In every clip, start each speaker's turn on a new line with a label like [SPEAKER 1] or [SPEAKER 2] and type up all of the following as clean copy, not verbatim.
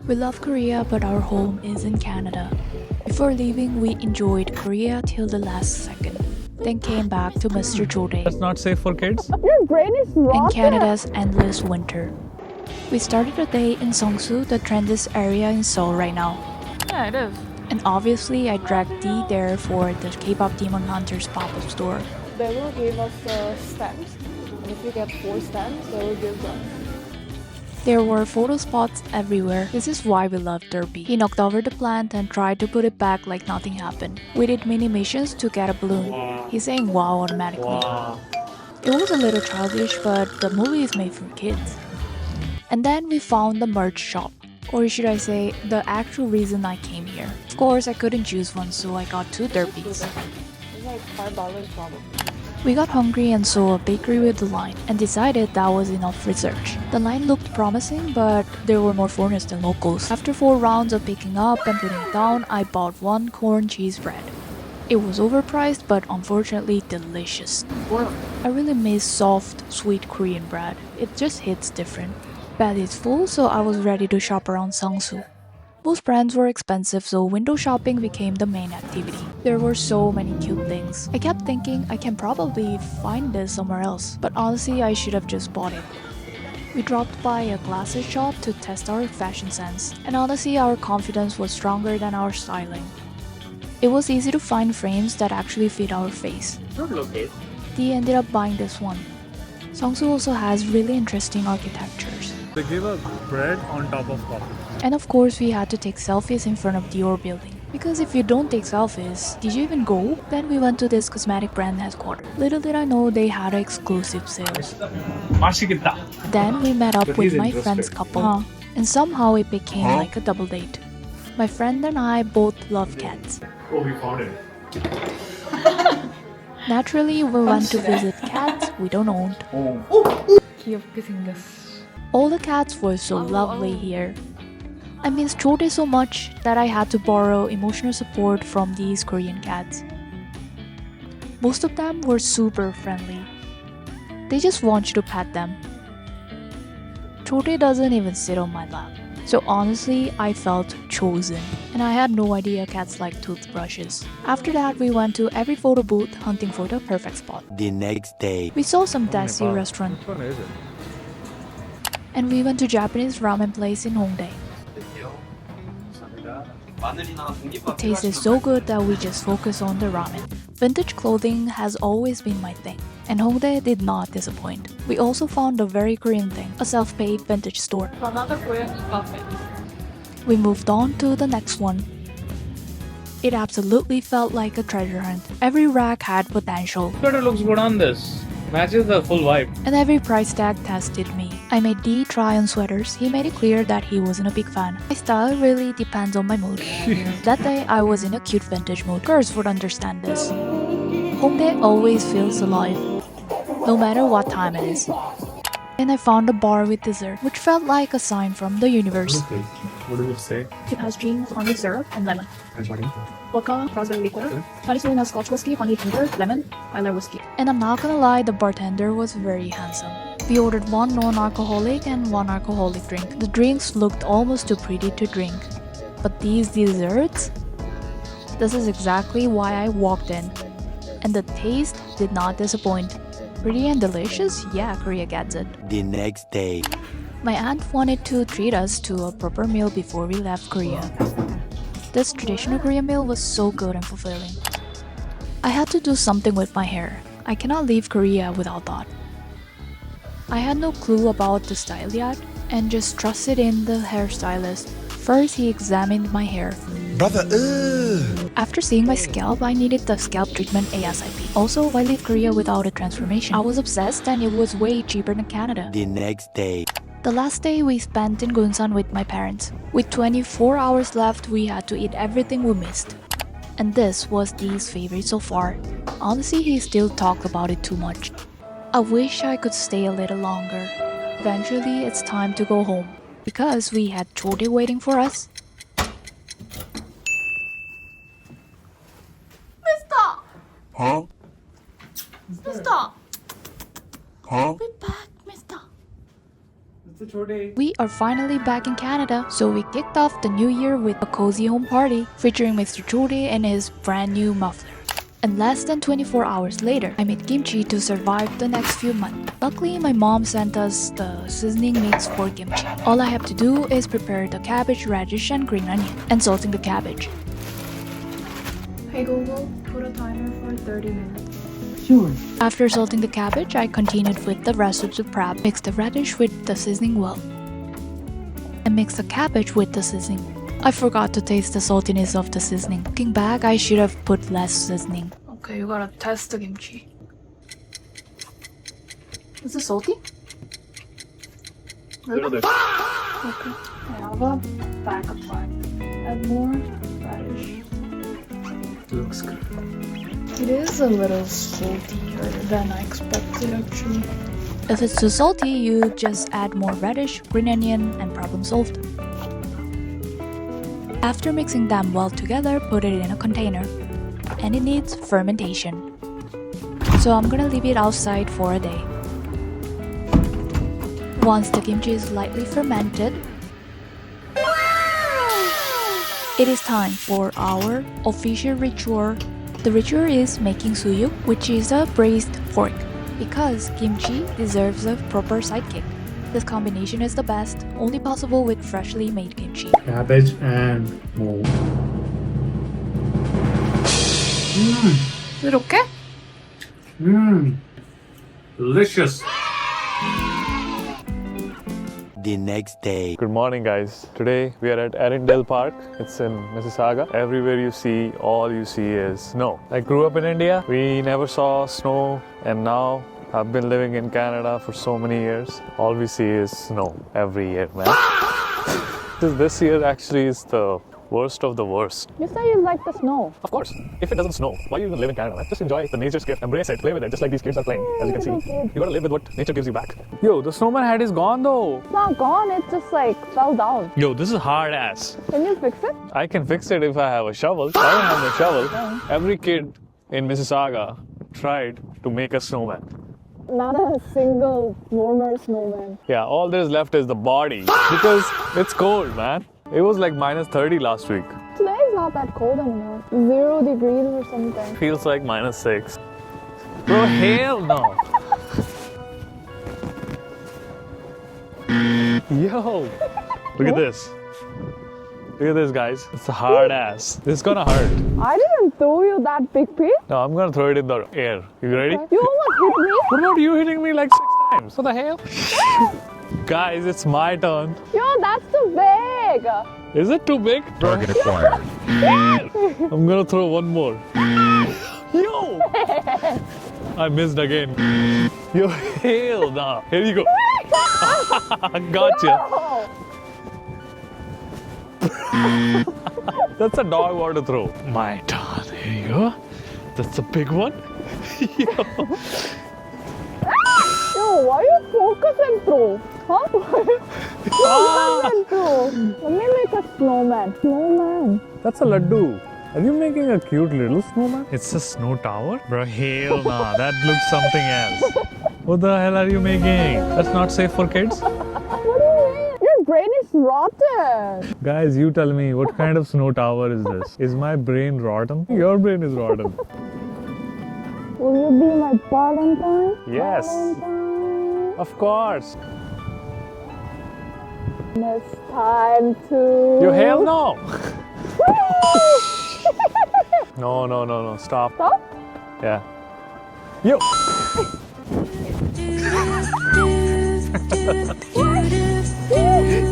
[SPEAKER 1] We love Korea, but our home is in Canada. Before leaving, we enjoyed Korea till the last second, then came back to Mr. Jode
[SPEAKER 2] That's not safe for kids.
[SPEAKER 3] Your brain is
[SPEAKER 1] in
[SPEAKER 3] rotten.
[SPEAKER 1] Canada's endless winter. We started the day in Seongsu, the trendiest area in Seoul right now.
[SPEAKER 2] Yeah, it is.
[SPEAKER 1] And obviously, I dragged Dee there for the K-pop Demon Hunters pop-up store.
[SPEAKER 3] They will give us stamps, and if you get 4 stamps, they will give them.
[SPEAKER 1] There were photo spots everywhere. This is why we love Derby. He knocked over the plant and tried to put it back like nothing happened. We did mini missions to get a balloon. He's saying wow automatically. It was a little childish, but the movie is made for kids. And then we found the merch shop. Or should I say, the actual reason I came here. Of course, I couldn't choose one, so I got 2 derbies.
[SPEAKER 3] It's like $5 probably.
[SPEAKER 1] We got hungry and saw a bakery with the line, and decided that was enough research. The line looked promising, but there were more foreigners than locals. After 4 rounds of picking up and putting it down, I bought 1 corn cheese bread. It was overpriced, but unfortunately delicious. I really miss soft, sweet Korean bread. It just hits different. Bed is full, so I was ready to shop around Seongsu. Most brands were expensive, so window shopping became the main activity. There were so many cute things. I kept thinking I can probably find this somewhere else, but honestly I should have just bought it. We dropped by a glasses shop to test our fashion sense, and honestly our confidence was stronger than our styling. It was easy to find frames that actually fit our face. Dee ended up buying this one. Seongsu also has really interesting architectures.
[SPEAKER 2] They give a bread on top of coffee.
[SPEAKER 1] And of course, we had to take selfies in front of Dior building. Because if you don't take selfies, did you even go? Then we went to this cosmetic brand headquarters. Little did I know they had exclusive sales. Then we met up with my friend's couple. And somehow it became like a double date. My friend and I both love cats.
[SPEAKER 2] Oh, we found it.
[SPEAKER 1] Naturally, we went to visit cats we don't own.
[SPEAKER 3] 귀엽게 생겼어.
[SPEAKER 1] All the cats were so lovely here. I miss Jode so much that I had to borrow emotional support from these Korean cats. Most of them were super friendly. They just want you to pet them. Jode doesn't even sit on my lap. So honestly, I felt chosen. And I had no idea cats like toothbrushes. After that, we went to every photo booth hunting for the perfect spot.
[SPEAKER 4] The next day.
[SPEAKER 1] We saw some desi restaurant.
[SPEAKER 2] Which one is it?
[SPEAKER 1] And we went to Japanese ramen place in Hongdae. It tasted so good that we just focused on the ramen. Vintage clothing has always been my thing, and Hongdae did not disappoint. We also found a very Korean thing, a self-pay vintage store.
[SPEAKER 3] Another Korean Café.
[SPEAKER 1] We moved on to the next one. It absolutely felt like a treasure hunt. Every rack had potential,
[SPEAKER 2] Sweater looks good on this. Matches the full vibe.
[SPEAKER 1] and every price tag tested me. I made Dee try on sweaters. He made it clear that he wasn't a big fan. My style really depends on my mood. That day, I was in a cute vintage mood. Girls would understand this. Hongdae always feels alive, no matter what time it is. And I found a bar with dessert, which felt like a sign from the universe.
[SPEAKER 2] What does it say?
[SPEAKER 5] It has cream, honey syrup, and lemon. Vodka, raspberry liqueur, Chinese Serena Scotch whiskey, honey ginger, lemon, Tyler whiskey.
[SPEAKER 1] And I'm not gonna lie, the bartender was very handsome. We ordered 1 non-alcoholic and 1 alcoholic drink. The drinks looked almost too pretty to drink. But these desserts? This is exactly why I walked in. And the taste did not disappoint. Pretty and delicious? Yeah, Korea gets it.
[SPEAKER 4] The next day.
[SPEAKER 1] My aunt wanted to treat us to a proper meal before we left Korea. This traditional Korean meal was so good and fulfilling. I had to do something with my hair. I cannot leave Korea without that. I had no clue about the style yet and just trusted in the hairstylist. First, he examined my hair.
[SPEAKER 4] Brother,
[SPEAKER 1] After seeing my scalp, I needed the scalp treatment ASAP. Also, why leave Korea without a transformation? I was obsessed and it was way cheaper than Canada.
[SPEAKER 4] The next day.
[SPEAKER 1] The last day we spent in Gunsan with my parents. With 24 hours left, we had to eat everything we missed. And this was Dee's favorite so far. Honestly, he still talked about it too much. I wish I could stay a little longer. Eventually, it's time to go home. Because we had Jode waiting for us.
[SPEAKER 4] Huh?
[SPEAKER 5] Mister!
[SPEAKER 4] Huh?
[SPEAKER 5] Be back, mister!
[SPEAKER 1] We are finally back in Canada, so we kicked off the new year with a cozy home party featuring Mr. Chori and his brand new muffler. And less than 24 hours later, I made kimchi to survive the next few months. Luckily, my mom sent us the seasoning mix for kimchi. All I have to do is prepare the cabbage, radish, and green onion, and salting the cabbage.
[SPEAKER 5] Hey Google, put a timer for 30 minutes.
[SPEAKER 1] After salting the cabbage, I continued with the rest of the prep. Mix the radish with the seasoning well, and mix the cabbage with the seasoning. I forgot to taste the saltiness of the seasoning. Looking back, I should have put less seasoning.
[SPEAKER 5] Okay, you gotta test the kimchi. Is it salty?
[SPEAKER 2] Little bit.
[SPEAKER 5] Okay. I have a backup plan. Add more radish.
[SPEAKER 2] Looks good.
[SPEAKER 5] It is a little saltier than I expected actually.
[SPEAKER 1] If it's too salty, you just add more radish, green onion, and problem solved. After mixing them well together, put it in a container. And it needs fermentation. So I'm gonna leave it outside for a day. Once the kimchi is lightly fermented, it is time for our official ritual. The ritual is making suyu, which is a braised pork, because kimchi deserves a proper sidekick. This combination is the best, only possible with freshly made kimchi.
[SPEAKER 2] Cabbage and move.
[SPEAKER 5] Is it okay?
[SPEAKER 2] Delicious.
[SPEAKER 4] The next day.
[SPEAKER 6] Good morning, guys. Today we are at Arundel Park. It's in Mississauga. Everywhere you see, all you see is snow. I grew up in India. We never saw snow, and now I've been living in Canada for so many years. All we see is snow every year, man. This year actually is the worst of the worst.
[SPEAKER 3] You say you like the snow.
[SPEAKER 6] Of course, if it doesn't snow, why you even live in Canada, man? Just enjoy the nature's gift, embrace it, play with it, just like these kids are playing, as you can see. You gotta live with what nature gives you back. Yo, the snowman hat is gone though.
[SPEAKER 3] It's not gone, it just like fell down.
[SPEAKER 6] Yo, this is hard ass.
[SPEAKER 3] Can you fix it?
[SPEAKER 6] I can fix it if I have a shovel. I don't have a shovel. Every kid in Mississauga tried to make a snowman.
[SPEAKER 3] Not a single warmer snowman.
[SPEAKER 6] Yeah, all there's left is the body because it's cold, man. It was like minus 30 last week.
[SPEAKER 3] Today is not that cold anymore. 0 degrees or something.
[SPEAKER 6] Feels like minus 6. Bro, hell no. Yo, look at this. Look at this, guys. It's a hard ass. This is gonna hurt.
[SPEAKER 3] I didn't throw you that big piece.
[SPEAKER 6] No, I'm gonna throw it in the air. You ready?
[SPEAKER 3] You almost hit me.
[SPEAKER 6] What about you hitting me like 6 times? What the hell? Guys, it's my turn.
[SPEAKER 3] Yo, that's too big.
[SPEAKER 6] Is it too big?
[SPEAKER 2] Target acquired.
[SPEAKER 6] I'm gonna throw one more. Yo! I missed again. Yo, hell nah. Here you go. Gotcha. That's a dog water throw. My turn. Here you go. That's a big one. Yo.
[SPEAKER 3] Yo, why you focus and throw? Huh? Focus and throw. Let me make a snowman. Snowman.
[SPEAKER 6] That's a laddu. Are you making a cute little snowman? It's a snow tower? Bro, hell nah. That looks something else. What the hell are you making? That's not safe for kids.
[SPEAKER 3] What do you mean? Your brain is rotten.
[SPEAKER 6] Guys, you tell me, what kind of snow tower is this? Is my brain rotten? Your brain is rotten.
[SPEAKER 3] Will you be my Valentine?
[SPEAKER 6] Yes.
[SPEAKER 3] Valentine.
[SPEAKER 6] Of course.
[SPEAKER 3] It's time to...
[SPEAKER 6] You hell no. No. Stop.
[SPEAKER 3] Stop?
[SPEAKER 6] Yeah. Yo.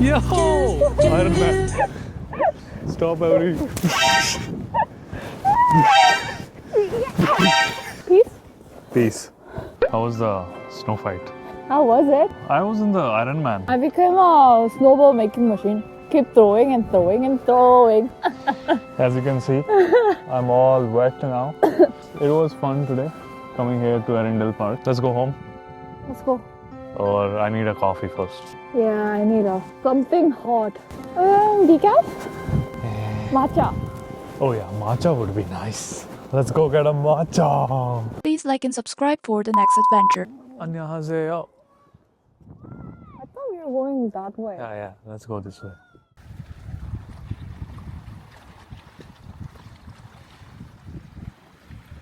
[SPEAKER 6] Yo. Iron Man. Stop every.
[SPEAKER 3] Peace?
[SPEAKER 6] Peace. How was the snow fight?
[SPEAKER 3] How was it?
[SPEAKER 6] I was in the Iron Man.
[SPEAKER 3] I became a snowball making machine. Keep throwing and throwing and throwing.
[SPEAKER 6] As you can see, I'm all wet now. It was fun today coming here to Arundel Park. Let's go home.
[SPEAKER 3] Let's go.
[SPEAKER 6] Or I need a coffee first.
[SPEAKER 3] Yeah, I need something hot. Decaf? Matcha.
[SPEAKER 6] Oh yeah, matcha would be nice. Let's go get a matcha.
[SPEAKER 1] Please like and subscribe for the next adventure.
[SPEAKER 6] 안녕하세요.
[SPEAKER 3] I thought we were going that way.
[SPEAKER 6] Yeah, let's go this way.